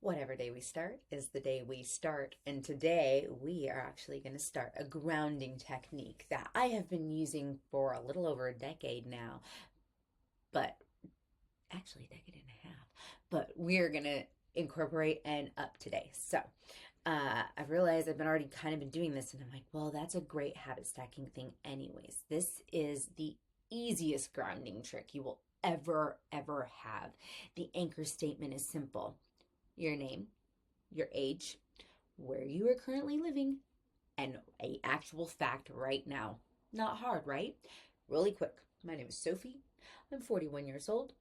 Whatever day we start is the day we start. And today we are actually going to start a grounding technique that I have been using for a little over a decade now, but actually a decade and a half. But we're going to incorporate and up today. So I realized I've been already kind of been doing this, and I'm like, well, that's a great habit stacking thing, anyways. This is the easiest grounding trick you will ever have. The anchor statement is simple: your name, your age, where you are currently living, and a actual fact right now. Not hard, right? Really quick. My name is Sophie. I'm 41 years old.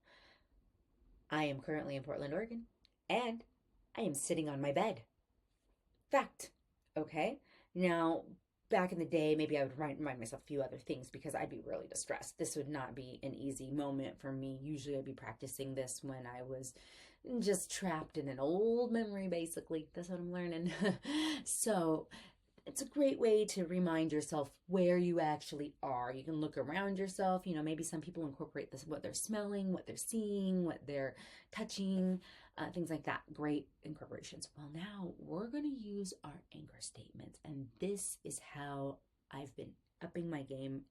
I am currently in Portland, Oregon, and I am sitting on my bed. Fact. Okay? Now, back in the day, maybe I would remind myself a few other things because I'd be really distressed. This would not be an easy moment for me. Usually I'd be practicing this when I was just trapped in an old memory, basically. That's what I'm learning. So it's a great way to remind yourself where you actually are. You can look around yourself. Maybe some people incorporate this, what they're smelling, what they're seeing, what they're touching, things like that. Great incorporations. Well, now we're going to use our anchor statements. And this is how I've been upping my game.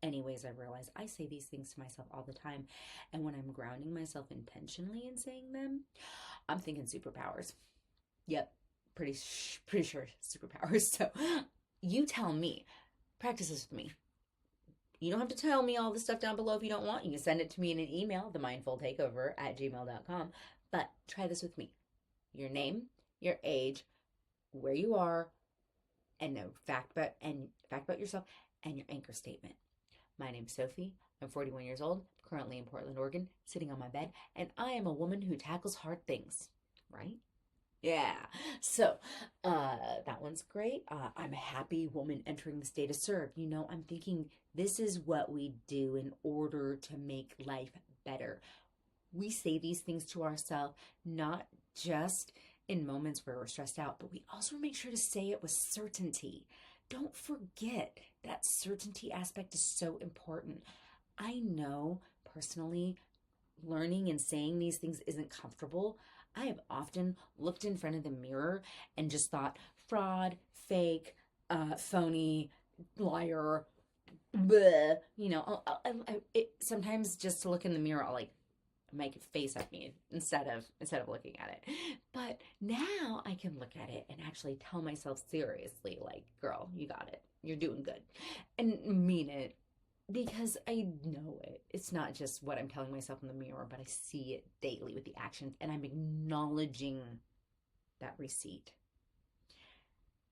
Anyways, I realize I say these things to myself all the time. And when I'm grounding myself intentionally in saying them, I'm thinking superpowers. Yep, pretty sure superpowers. So you tell me, practice this with me. You don't have to tell me all the stuff down below if you don't want. You can send it to me in an email, themindfultakeover@gmail.com. But try this with me. Your name, your age, where you are, and a fact about yourself, and your anchor statement. My name's Sophie. I'm 41 years old, currently in Portland, Oregon, sitting on my bed, and I am a woman who tackles hard things, right? Yeah. So, that one's great. I'm a happy woman entering the state of serve. I'm thinking this is what we do in order to make life better. We say these things to ourselves, not just in moments where we're stressed out, but we also make sure to say it with certainty. Don't forget that certainty aspect is so important. I know personally learning and saying these things isn't comfortable. I have often looked in front of the mirror and just thought fraud, fake, phony, liar, bleh. Sometimes just to look in the mirror, I'll like make a face at me instead of looking at it. But now I can look at it and actually tell myself seriously, like, girl, you got it. You're doing good. And mean it because I know it. It's not just what I'm telling myself in the mirror, but I see it daily with the actions, and I'm acknowledging that receipt.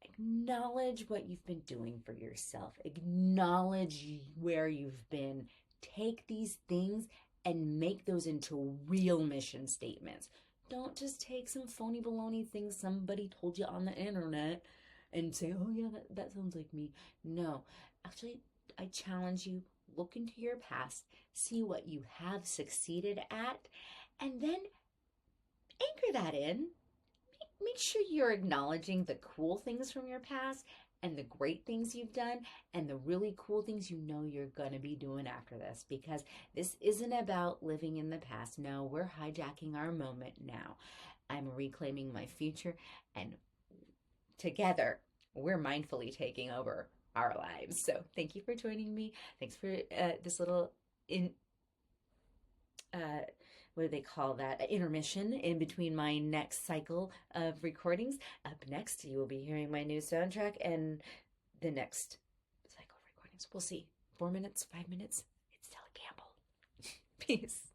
Acknowledge what you've been doing for yourself. Acknowledge where you've been. Take these things and make those into real mission statements. Don't just take some phony baloney things somebody told you on the internet and say, oh yeah, that sounds like me. No, actually, I challenge you, look into your past, see what you have succeeded at, and then anchor that in. Make sure you're acknowledging the cool things from your past and the great things you've done and the really cool things you're going to be doing after this, because this isn't about living in the past. No, we're hijacking our moment now. I'm reclaiming my future, and together we're mindfully taking over our lives. So thank you for joining me. Thanks for this little what do they call that? Intermission in between my next cycle of recordings. Up next, you will be hearing my new soundtrack and the next cycle of recordings. We'll see. 4 minutes, 5 minutes. It's still a gamble. Peace.